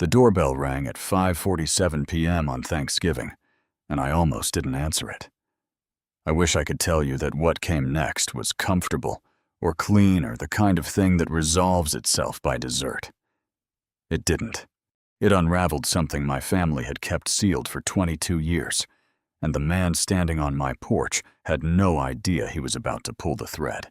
The doorbell rang at 5:47 p.m. on Thanksgiving, and I almost didn't answer it. I wish I could tell you that what came next was comfortable or clean or the kind of thing that resolves itself by dessert. It didn't. It unraveled something my family had kept sealed for 22 years, and the man standing on my porch had no idea he was about to pull the thread.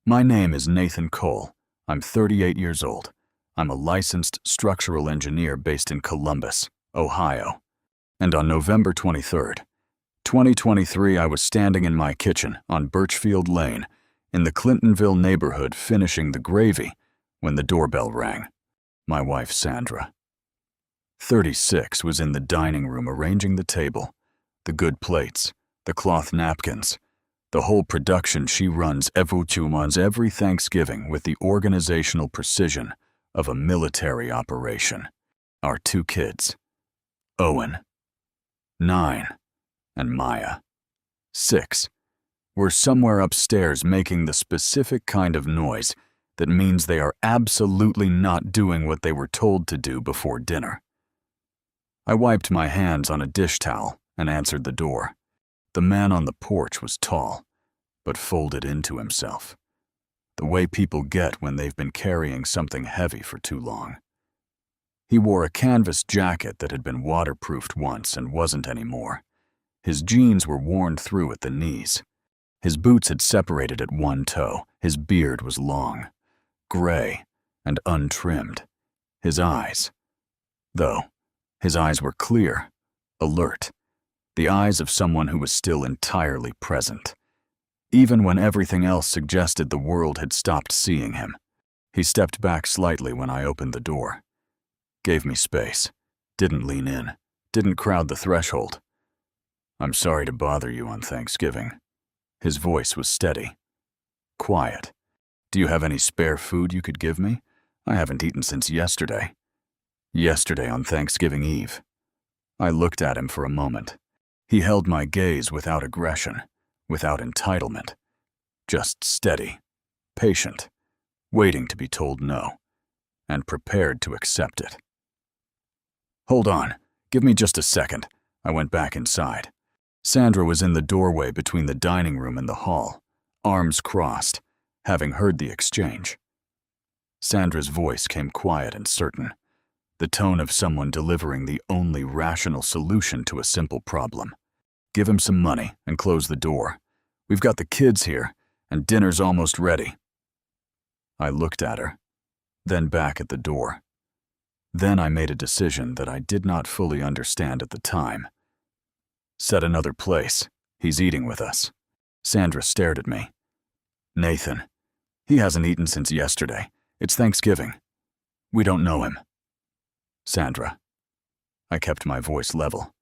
My name is Nathan Cole. I'm 38 years old. I'm a licensed structural engineer based in Columbus, Ohio. And on November 23rd, 2023, I was standing in my kitchen on Birchfield Lane in the Clintonville neighborhood finishing the gravy when the doorbell rang. My wife, Sandra, 36, was in the dining room arranging the table, the good plates, the cloth napkins, the whole production she runs every Thanksgiving with the organizational precision of a military operation. Our 2 kids, Owen, 9, and Maya, 6, were somewhere upstairs making the specific kind of noise that means they are absolutely not doing what they were told to do before dinner. I wiped my hands on a dish towel and answered the door. The man on the porch was tall, but folded into himself, the way people get when they've been carrying something heavy for too long. He wore a canvas jacket that had been waterproofed once and wasn't anymore. His jeans were worn through at the knees. His boots had separated at one toe. His beard was long, gray, and untrimmed. His eyes were clear, alert, the eyes of someone who was still entirely present. Even when everything else suggested the world had stopped seeing him, he stepped back slightly when I opened the door. Gave me space, didn't lean in, didn't crowd the threshold. "I'm sorry to bother you on Thanksgiving." His voice was steady, quiet. "Do you have any spare food you could give me? I haven't eaten since yesterday." Yesterday on Thanksgiving Eve. I looked at him for a moment. He held my gaze without aggression, without entitlement, just steady, patient, waiting to be told no, and prepared to accept it. "Hold on, give me just a second." I went back inside. Sandra was in the doorway between the dining room and the hall, arms crossed, having heard the exchange. Sandra's voice came quiet and certain, the tone of someone delivering the only rational solution to a simple problem. "Give him some money and close the door. We've got the kids here, and dinner's almost ready." I looked at her, then back at the door. Then I made a decision that I did not fully understand at the time. "Set another place. He's eating with us." Sandra stared at me. "Nathan, he hasn't eaten since yesterday. It's Thanksgiving. We don't know him." "Sandra." I kept my voice level.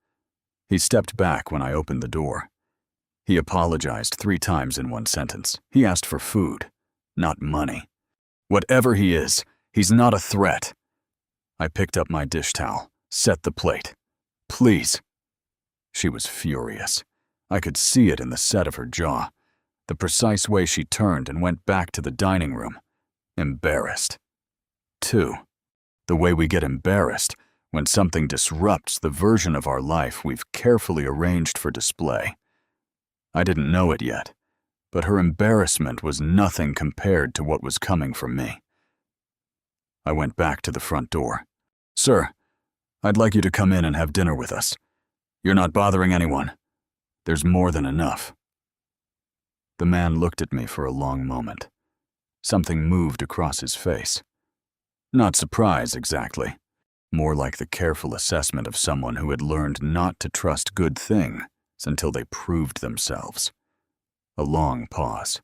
He stepped back when I opened the door. He apologized 3 times in one sentence. He asked for food, not money. "Whatever he is, he's not a threat." I picked up my dish towel, set the plate. "Please." She was furious. I could see it in the set of her jaw, the precise way she turned and went back to the dining room, embarrassed. 2. The way we get embarrassed when something disrupts the version of our life we've carefully arranged for display. I didn't know it yet, but her embarrassment was nothing compared to what was coming from me. I went back to the front door. "Sir, I'd like you to come in and have dinner with us. You're not bothering anyone. There's more than enough." The man looked at me for a long moment. Something moved across his face. Not surprise, exactly. More like the careful assessment of someone who had learned not to trust good things until they proved themselves. A long pause.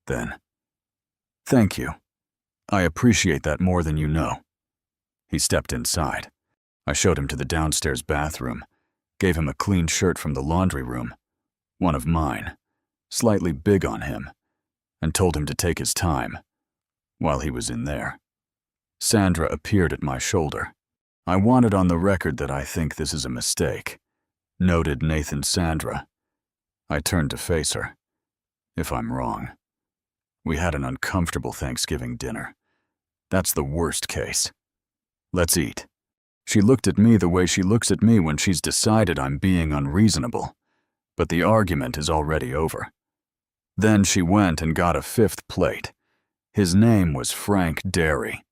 Then, "Thank you. I appreciate that more than you know." He stepped inside. I showed him to the downstairs bathroom, gave him a clean shirt from the laundry room, one of mine, slightly big on him, and told him to take his time while he was in there. Sandra appeared at my shoulder. "I want it on the record that I think this is a mistake," noted Nathan Sandra. I turned to face her. "If I'm wrong. We had an uncomfortable Thanksgiving dinner. That's the worst case. Let's eat. She looked at me the way she looks at me when she's decided I'm being unreasonable, but the argument is already over. Then she went and got a fifth plate. His name was Frank Derry.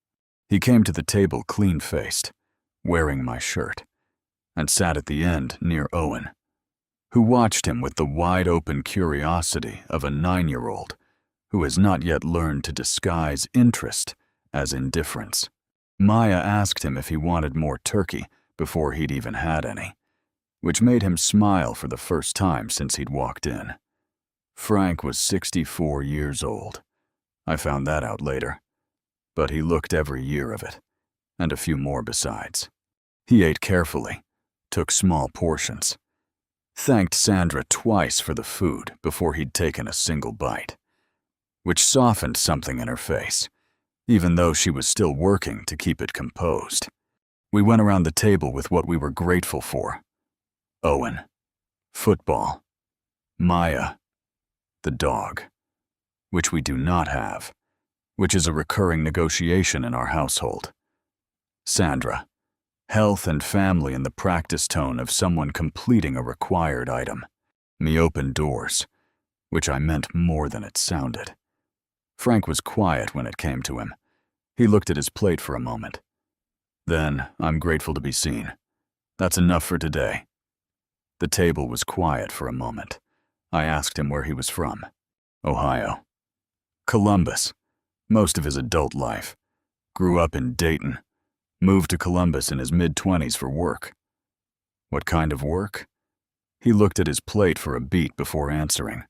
He came to the table clean-faced, wearing my shirt, and sat at the end near Owen, who watched him with the wide-open curiosity of a 9-year-old who has not yet learned to disguise interest as indifference. Maya asked him if he wanted more turkey before he'd even had any, which made him smile for the first time since he'd walked in. Frank was 64 years old. I found that out later, but he looked every year of it, and a few more besides. He ate carefully, took small portions, thanked Sandra twice for the food before he'd taken a single bite, which softened something in her face, even though she was still working to keep it composed. We went around the table with what we were grateful for. Owen, football, Maya, the dog, which we do not have, which is a recurring negotiation in our household. Sandra, health and family in the practice tone of someone completing a required item. Me open doors, which I meant more than it sounded. Frank was quiet when it came to him. He looked at his plate for a moment. Then, I'm grateful to be seen. That's enough for today. The table was quiet for a moment. I asked him where he was from. Ohio. Columbus. Most of his adult life. Grew up in Dayton. Moved to Columbus in his mid-20s for work. What kind of work? He looked at his plate for a beat before answering.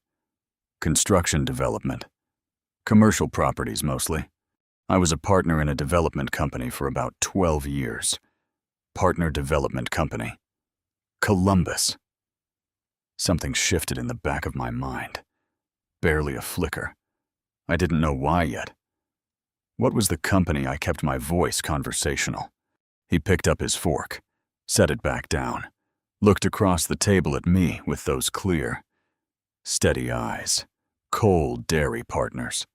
Construction development. Commercial properties, mostly. I was a partner in a development company for about 12 years. Partner development company. Columbus. Something shifted in the back of my mind. Barely a flicker. I didn't know why yet. What was the company I kept my voice conversational? He picked up his fork, set it back down, looked across the table at me with those clear, steady eyes. Cole Dairy Partners.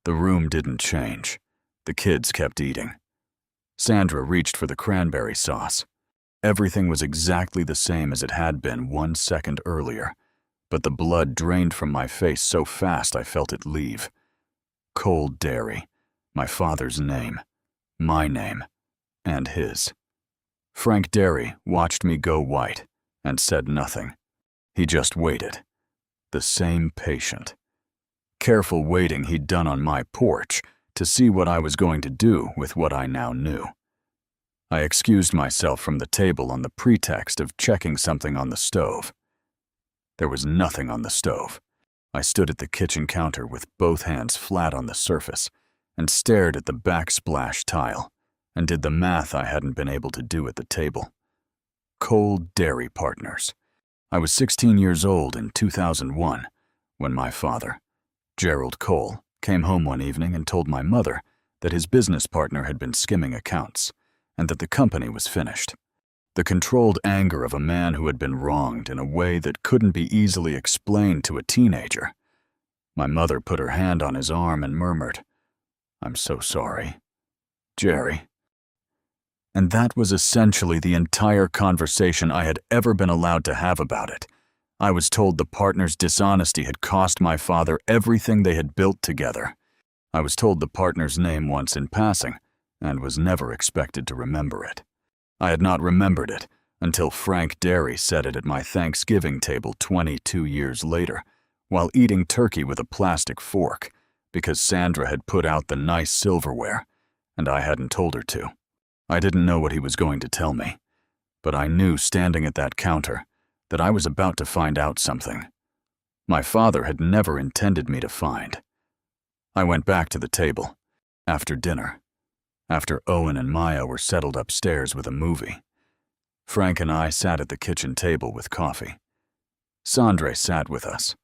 The room didn't change. The kids kept eating. Sandra reached for the cranberry sauce. Everything was exactly the same as it had been 1 second earlier, but the blood drained from my face so fast I felt it leave. Cole Dairy, my father's name, my name, and his. Frank Derry watched me go white and said nothing. He just waited. The same patient, careful waiting he'd done on my porch to see what I was going to do with what I now knew. I excused myself from the table on the pretext of checking something on the stove. There was nothing on the stove. I stood at the kitchen counter with both hands flat on the surface and stared at the backsplash tile and did the math I hadn't been able to do at the table. Cole Dairy Partners. I was 16 years old in 2001 when my father, Gerald Cole, came home one evening and told my mother that his business partner had been skimming accounts and that the company was finished. The controlled anger of a man who had been wronged in a way that couldn't be easily explained to a teenager. My mother put her hand on his arm and murmured, "I'm so sorry, Jerry." And that was essentially the entire conversation I had ever been allowed to have about it. I was told the partners' dishonesty had cost my father everything they had built together. I was told the partner's name once in passing, and was never expected to remember it. I had not remembered it until Frank Derry said it at my Thanksgiving table 22 years later, while eating turkey with a plastic fork, because Sandra had put out the nice silverware, and I hadn't told her to. I didn't know what he was going to tell me, but I knew standing at that counter that I was about to find out something. My father had never intended me to find. I went back to the table, after dinner, after Owen and Maya were settled upstairs with a movie. Frank and I sat at the kitchen table with coffee. Sandra sat with us.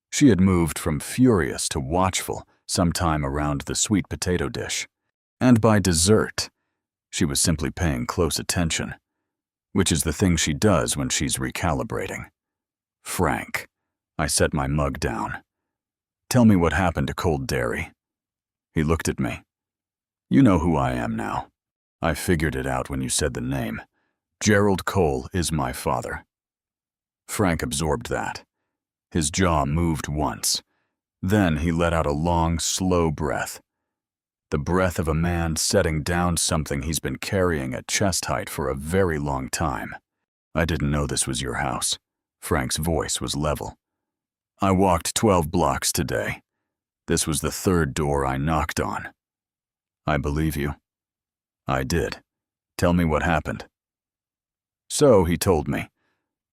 She had moved from furious to watchful sometime around the sweet potato dish, and by dessert, she was simply paying close attention, which is the thing she does when she's recalibrating. "Frank," I set my mug down. "Tell me what happened to Cole Dairy." He looked at me. "You know who I am now." I figured it out when you said the name. Gerald Cole is my father. Frank absorbed that. His jaw moved once. Then he let out a long, slow breath. The breath of a man setting down something he's been carrying at chest height for a very long time. I didn't know this was your house. Frank's voice was level. I walked 12 blocks today. This was the third door I knocked on. I believe you. I did. Tell me what happened. So, he told me,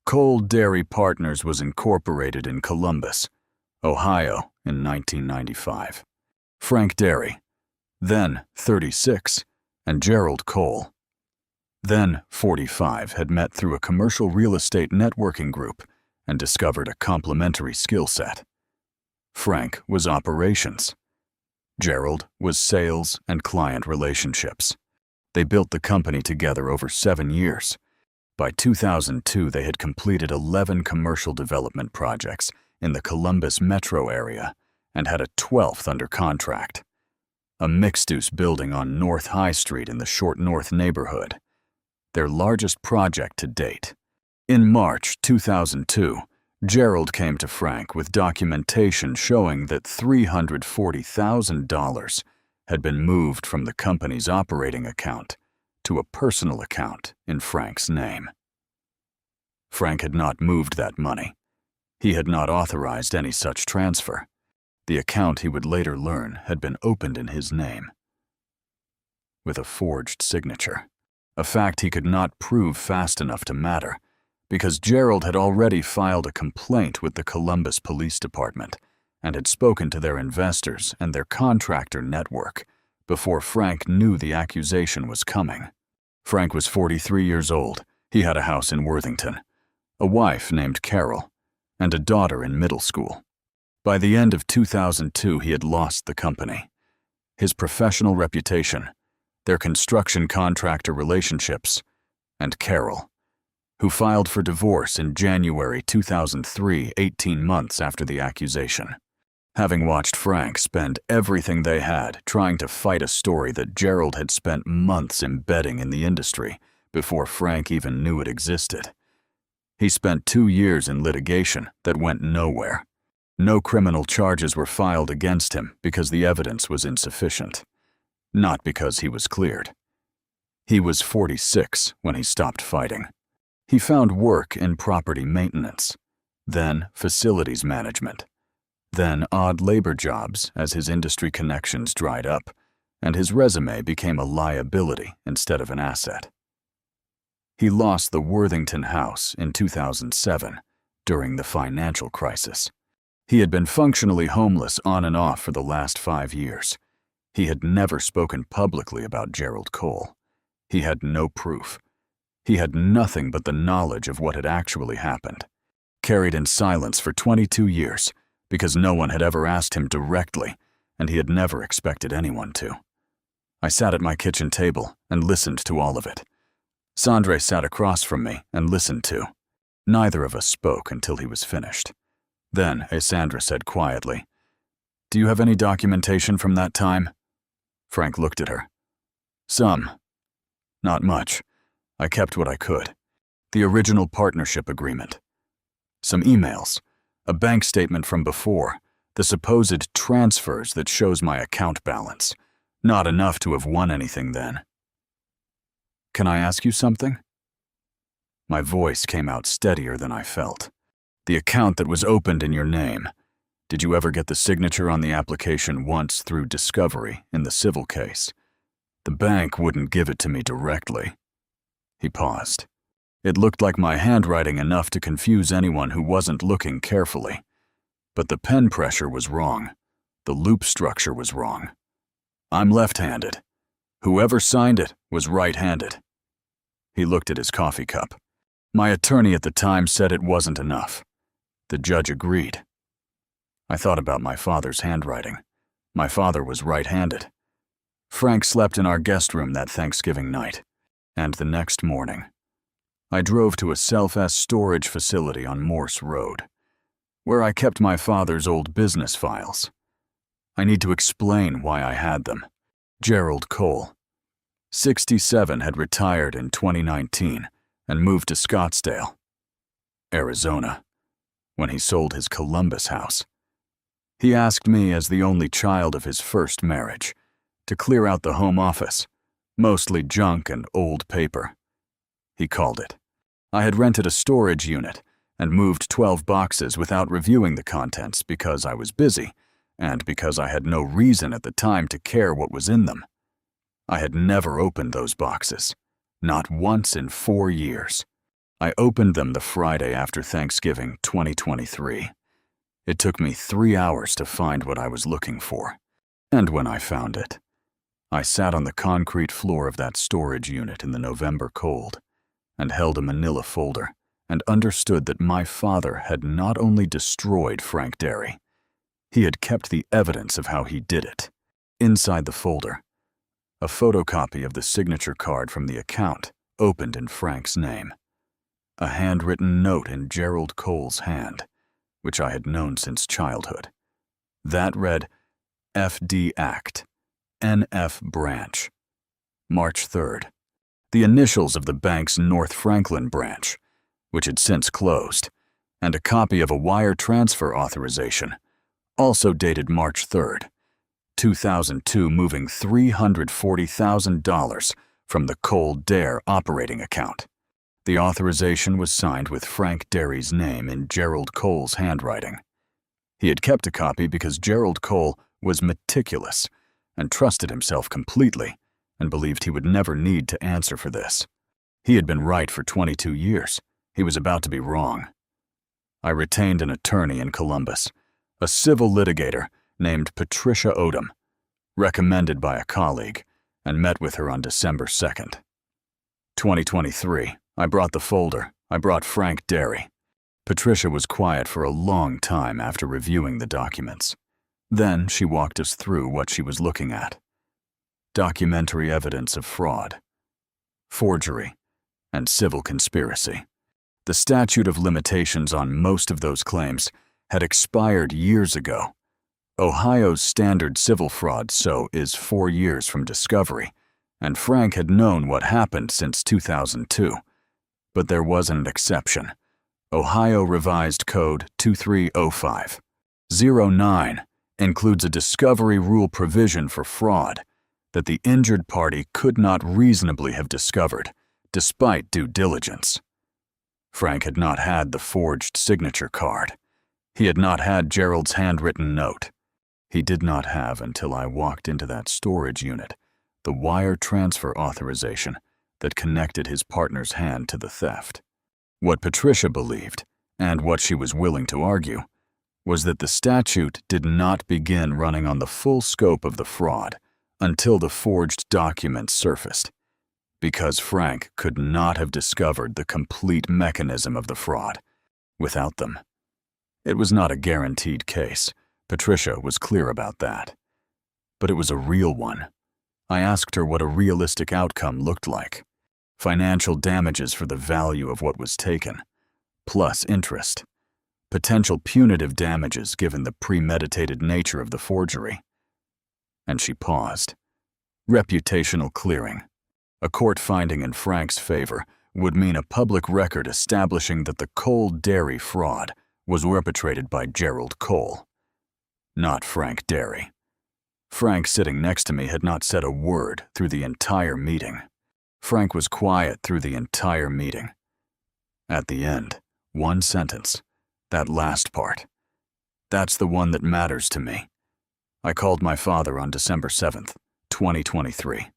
Cole Dairy Partners was incorporated in Columbus, Ohio in 1995. Frank Dairy, then 36, and Gerald Cole, then 45, had met through a commercial real estate networking group and discovered a complementary skill set. Frank was operations. Gerald was sales and client relationships. They built the company together over 7 years. By 2002, they had completed 11 commercial development projects in the Columbus metro area and had a 12th under contract. A mixed-use building on North High Street in the Short North neighborhood. Their largest project to date. In March 2002, Gerald came to Frank with documentation showing that $340,000 had been moved from the company's operating account to a personal account in Frank's name. Frank had not moved that money. He had not authorized any such transfer. The account, he would later learn, had been opened in his name, with a forged signature, a fact he could not prove fast enough to matter, because Gerald had already filed a complaint with the Columbus Police Department and had spoken to their investors and their contractor network before Frank knew the accusation was coming. Frank was 43 years old. He had a house in Worthington, a wife named Carol, and a daughter in middle school. By the end of 2002, he had lost the company, his professional reputation, their construction contractor relationships, and Carol, who filed for divorce in January 2003, 18 months after the accusation. Having watched Frank spend everything they had trying to fight a story that Gerald had spent months embedding in the industry before Frank even knew it existed. He spent 2 years in litigation that went nowhere. No criminal charges were filed against him because the evidence was insufficient, not because he was cleared. He was 46 when he stopped fighting. He found work in property maintenance, then facilities management, then odd labor jobs as his industry connections dried up, and his resume became a liability instead of an asset. He lost the Worthington house in 2007 during the financial crisis. He had been functionally homeless on and off for the last 5 years. He had never spoken publicly about Gerald Cole. He had no proof. He had nothing but the knowledge of what had actually happened, carried in silence for 22 years because no one had ever asked him directly, and he had never expected anyone to. I sat at my kitchen table and listened to all of it. Sandre sat across from me and listened too. Neither of us spoke until he was finished. Then Sandra said quietly, "Do you have any documentation from that time?" Frank looked at her. "Some. Not much. I kept what I could. The original partnership agreement. Some emails, a bank statement from before, the supposed transfers that shows my account balance. Not enough to have won anything then." "Can I ask you something?" My voice came out steadier than I felt. "The account that was opened in your name, did you ever get the signature on the application once through discovery in the civil case? The bank wouldn't give it to me directly." He paused. It looked like my handwriting enough to confuse anyone who wasn't looking carefully. But the pen pressure was wrong. The loop structure was wrong. I'm left-handed. Whoever signed it was right-handed. He looked at his coffee cup. My attorney at the time said it wasn't enough. The judge agreed. I thought about my father's handwriting. My father was right-handed. Frank slept in our guest room that Thanksgiving night, and the next morning. I drove to a self-S storage facility on Morse Road, where I kept my father's old business files. I need to explain why I had them. Gerald Cole. 67 had retired in 2019 and moved to Scottsdale, Arizona, when he sold his Columbus house. He asked me, as the only child of his first marriage, to clear out the home office, mostly junk and old paper. He called it. I had rented a storage unit and moved 12 boxes without reviewing the contents because I was busy and because I had no reason at the time to care what was in them. I had never opened those boxes, not once in 4 years. I opened them the Friday after Thanksgiving 2023. It took me 3 hours to find what I was looking for, and when I found it, I sat on the concrete floor of that storage unit in the November cold and held a manila folder and understood that my father had not only destroyed Frank Derry, he had kept the evidence of how he did it. Inside the folder, a photocopy of the signature card from the account opened in Frank's name, a handwritten note in Gerald Cole's hand, which I had known since childhood. That read, FD Act, NF Branch, March 3rd, the initials of the bank's North Franklin branch, which had since closed, and a copy of a wire transfer authorization, also dated March 3rd, 2002, moving $340,000 from the Cole Dare operating account. The authorization was signed with Frank Derry's name in Gerald Cole's handwriting. He had kept a copy because Gerald Cole was meticulous and trusted himself completely and believed he would never need to answer for this. He had been right for 22 years. He was about to be wrong. I retained an attorney in Columbus, a civil litigator named Patricia Odom, recommended by a colleague, and met with her on December 2nd. 2023, I brought the folder. I brought Frank Derry. Patricia was quiet for a long time after reviewing the documents. Then she walked us through what she was looking at. Documentary evidence of fraud, forgery, and civil conspiracy. The statute of limitations on most of those claims had expired years ago. Ohio's standard civil fraud is 4 years from discovery, and Frank had known what happened since 2002. But there was an exception. Ohio Revised Code 2305-09 includes a discovery rule provision for fraud that the injured party could not reasonably have discovered, despite due diligence. Frank had not had the forged signature card. He had not had Gerald's handwritten note. He did not have, until I walked into that storage unit, the wire transfer authorization that connected his partner's hand to the theft. What Patricia believed, and what she was willing to argue, was that the statute did not begin running on the full scope of the fraud until the forged documents surfaced, because Frank could not have discovered the complete mechanism of the fraud without them. It was not a guaranteed case. Patricia was clear about that. But it was a real one. I asked her what a realistic outcome looked like. Financial damages for the value of what was taken, plus interest. Potential punitive damages given the premeditated nature of the forgery. And she paused. Reputational clearing. A court finding in Frank's favor would mean a public record establishing that the Cole Derry fraud was perpetrated by Gerald Cole, not Frank Derry. Frank, sitting next to me, had not said a word through the entire meeting. Frank was quiet through the entire meeting. At the end, one sentence, that last part. That's the one that matters to me. I called my father on December 7th, 2023.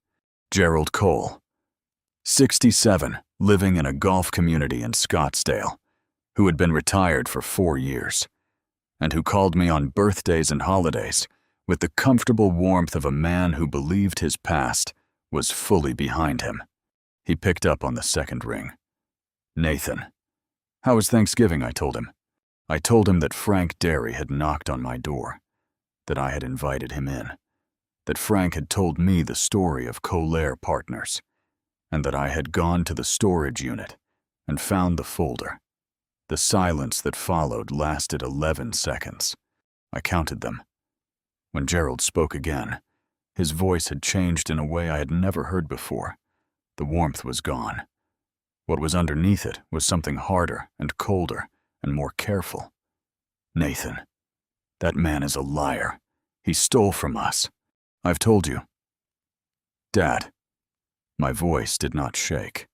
Gerald Cole, 67, living in a golf community in Scottsdale, who had been retired for 4 years, and who called me on birthdays and holidays with the comfortable warmth of a man who believed his past was fully behind him. He picked up on the second ring. Nathan. How was Thanksgiving? I told him. I told him that Frank Derry had knocked on my door, that I had invited him in, that Frank had told me the story of Colaire Partners, and that I had gone to the storage unit and found the folder. The silence that followed lasted 11 seconds. I counted them. When Gerald spoke again, His voice had changed in a way I had never heard before. The warmth was gone. What was underneath it was something harder and colder and more careful. Nathan, that man is a liar. He stole from us. I've told you. Dad, my voice did not shake.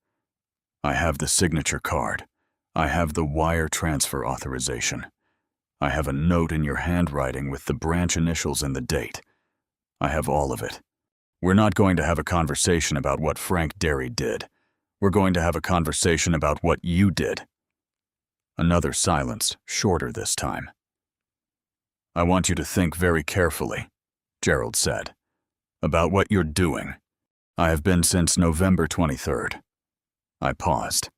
I have the signature card. I have the wire transfer authorization. I have a note in your handwriting with the branch initials and the date. I have all of it. We're not going to have a conversation about what Frank Derry did. We're going to have a conversation about what you did. Another silence, shorter this time. I want you to think very carefully, Gerald said, about what you're doing. I have been since November 23rd. I paused.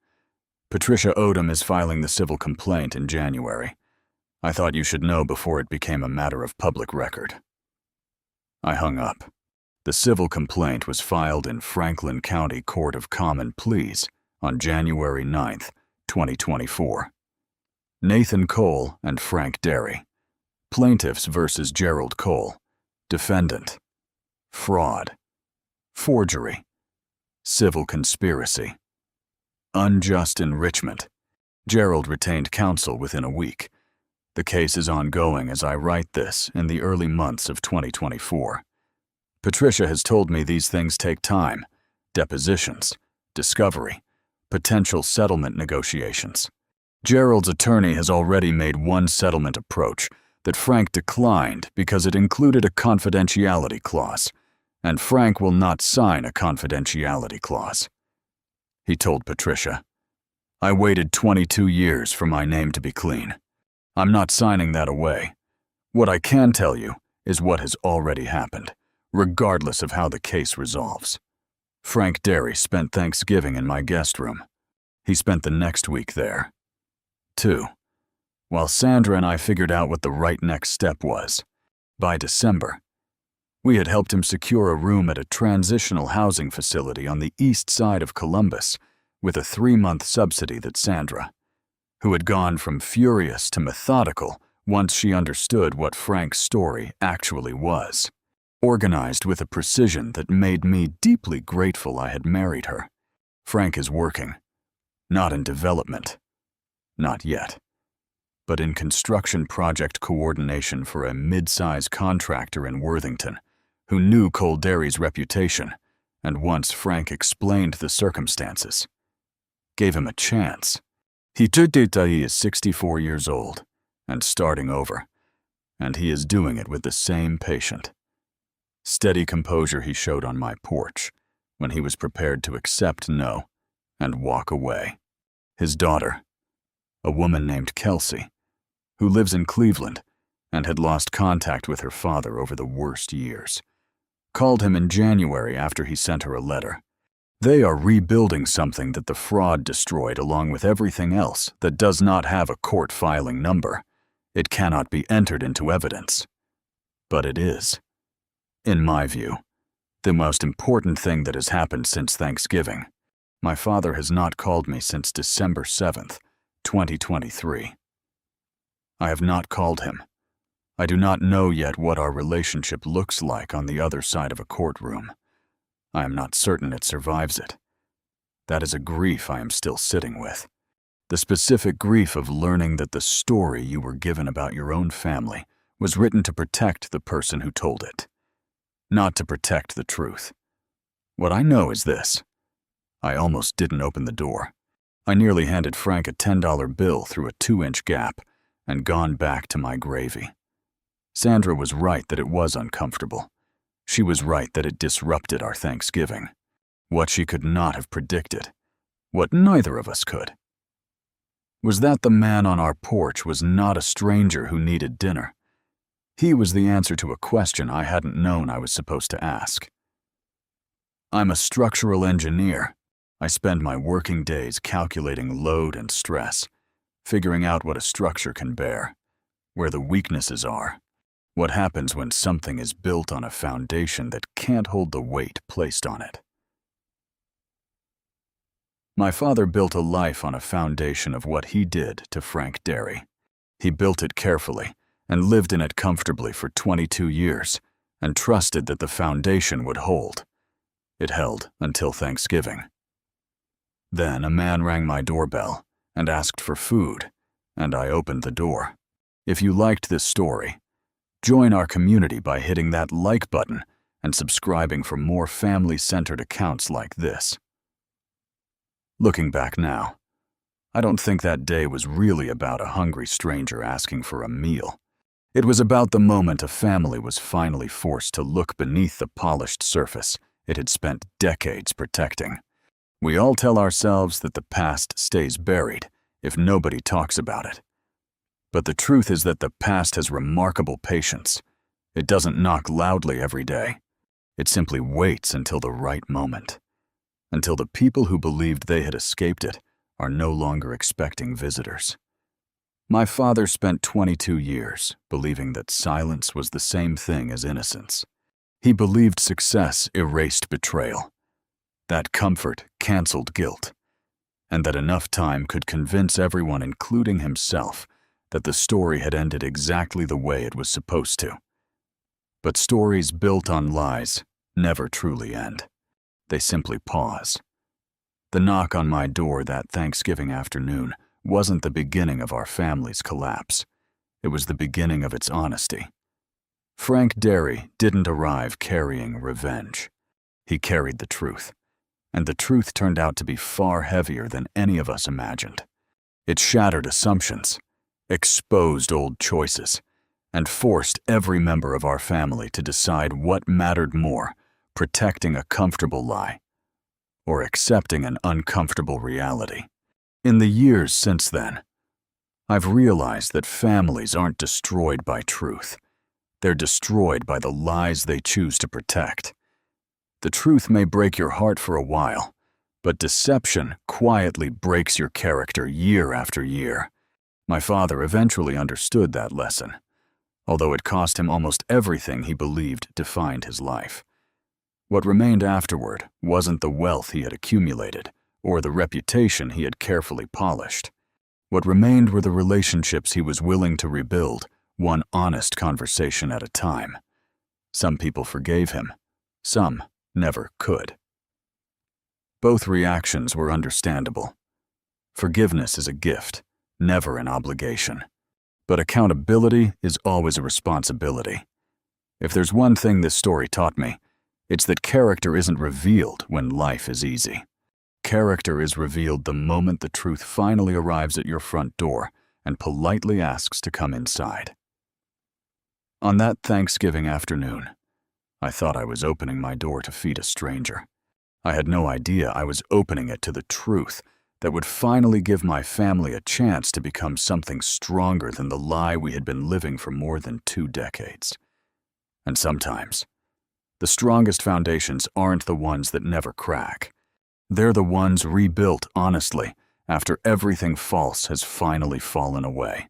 Patricia Odom is filing the civil complaint in January. I thought you should know before it became a matter of public record. I hung up. The civil complaint was filed in Franklin County Court of Common Pleas on January 9th, 2024. Nathan Cole and Frank Derry. Plaintiffs versus Gerald Cole. Defendant. Fraud. Forgery. Civil conspiracy. Unjust enrichment. Gerald retained counsel within a week. The case is ongoing as I write this in the early months of 2024. Patricia has told me these things take time: depositions, discovery, potential settlement negotiations. Gerald's attorney has already made one settlement approach that Frank declined because it included a confidentiality clause, and Frank will not sign a confidentiality clause. He told Patricia, "I waited 22 years for my name to be clean. I'm not signing that away. What I can tell you is what has already happened, regardless of how the case resolves." Frank Derry spent Thanksgiving in my guest room. He spent the next week there. 2. While Sandra and I figured out what the right next step was. By December, we had helped him secure a room at a transitional housing facility on the east side of Columbus with a 3-month subsidy that Sandra, who had gone from furious to methodical once she understood what Frank's story actually was, organized with a precision that made me deeply grateful I had married her. Frank is working, not in development, not yet, but in construction project coordination for a mid-size contractor in Worthington who knew Cole Derry's reputation, and once Frank explained the circumstances, gave him a chance. He is 64 years old and starting over, and he is doing it with the same patient, steady composure he showed on my porch when he was prepared to accept no and walk away. His daughter, a woman named Kelsey, who lives in Cleveland and had lost contact with her father over the worst years, called him in January after he sent her a letter. They are rebuilding something that the fraud destroyed along with everything else that does not have a court filing number. It cannot be entered into evidence. But it is, in my view, the most important thing that has happened since Thanksgiving. My father has not called me since December 7th, 2023. I have not called him. I do not know yet what our relationship looks like on the other side of a courtroom. I am not certain it survives it. That is a grief I am still sitting with. The specific grief of learning that the story you were given about your own family was written to protect the person who told it, not to protect the truth. What I know is this: I almost didn't open the door. I nearly handed Frank a $10 bill through a 2-inch gap and gone back to my gravy. Sandra was right that it was uncomfortable. She was right that it disrupted our Thanksgiving. What she could not have predicted, what neither of us could, was that the man on our porch was not a stranger who needed dinner. He was the answer to a question I hadn't known I was supposed to ask. I'm a structural engineer. I spend my working days calculating load and stress, figuring out what a structure can bear, where the weaknesses are, what happens when something is built on a foundation that can't hold the weight placed on it. My father built a life on a foundation of what he did to Frank Derry. He built it carefully and lived in it comfortably for 22 years and trusted that the foundation would hold. It held until Thanksgiving. Then a man rang my doorbell and asked for food, and I opened the door. If you liked this story, join our community by hitting that like button and subscribing for more family-centered accounts like this. Looking back now, I don't think that day was really about a hungry stranger asking for a meal. It was about the moment a family was finally forced to look beneath the polished surface it had spent decades protecting. We all tell ourselves that the past stays buried if nobody talks about it. But the truth is that the past has remarkable patience. It doesn't knock loudly every day. It simply waits until the right moment, until the people who believed they had escaped it are no longer expecting visitors. My father spent 22 years believing that silence was the same thing as innocence. He believed success erased betrayal, that comfort canceled guilt, and that enough time could convince everyone, including himself, that the story had ended exactly the way it was supposed to. But stories built on lies never truly end. They simply pause. The knock on my door that Thanksgiving afternoon wasn't the beginning of our family's collapse. It was the beginning of its honesty. Frank Derry didn't arrive carrying revenge. He carried the truth, and the truth turned out to be far heavier than any of us imagined. It shattered assumptions, exposed old choices, and forced every member of our family to decide what mattered more, protecting a comfortable lie or accepting an uncomfortable reality. In the years since then, I've realized that families aren't destroyed by truth. They're destroyed by the lies they choose to protect. The truth may break your heart for a while, but deception quietly breaks your character year after year. My father eventually understood that lesson, although it cost him almost everything he believed defined his life. What remained afterward wasn't the wealth he had accumulated or the reputation he had carefully polished. What remained were the relationships he was willing to rebuild, one honest conversation at a time. Some people forgave him. Some never could. Both reactions were understandable. Forgiveness is a gift, never an obligation. But accountability is always a responsibility. If there's one thing this story taught me, it's that character isn't revealed when life is easy. Character is revealed the moment the truth finally arrives at your front door and politely asks to come inside. On that Thanksgiving afternoon, I thought I was opening my door to feed a stranger. I had no idea I was opening it to the truth that would finally give my family a chance to become something stronger than the lie we had been living for more than 2 decades. And sometimes, the strongest foundations aren't the ones that never crack. They're the ones rebuilt honestly after everything false has finally fallen away.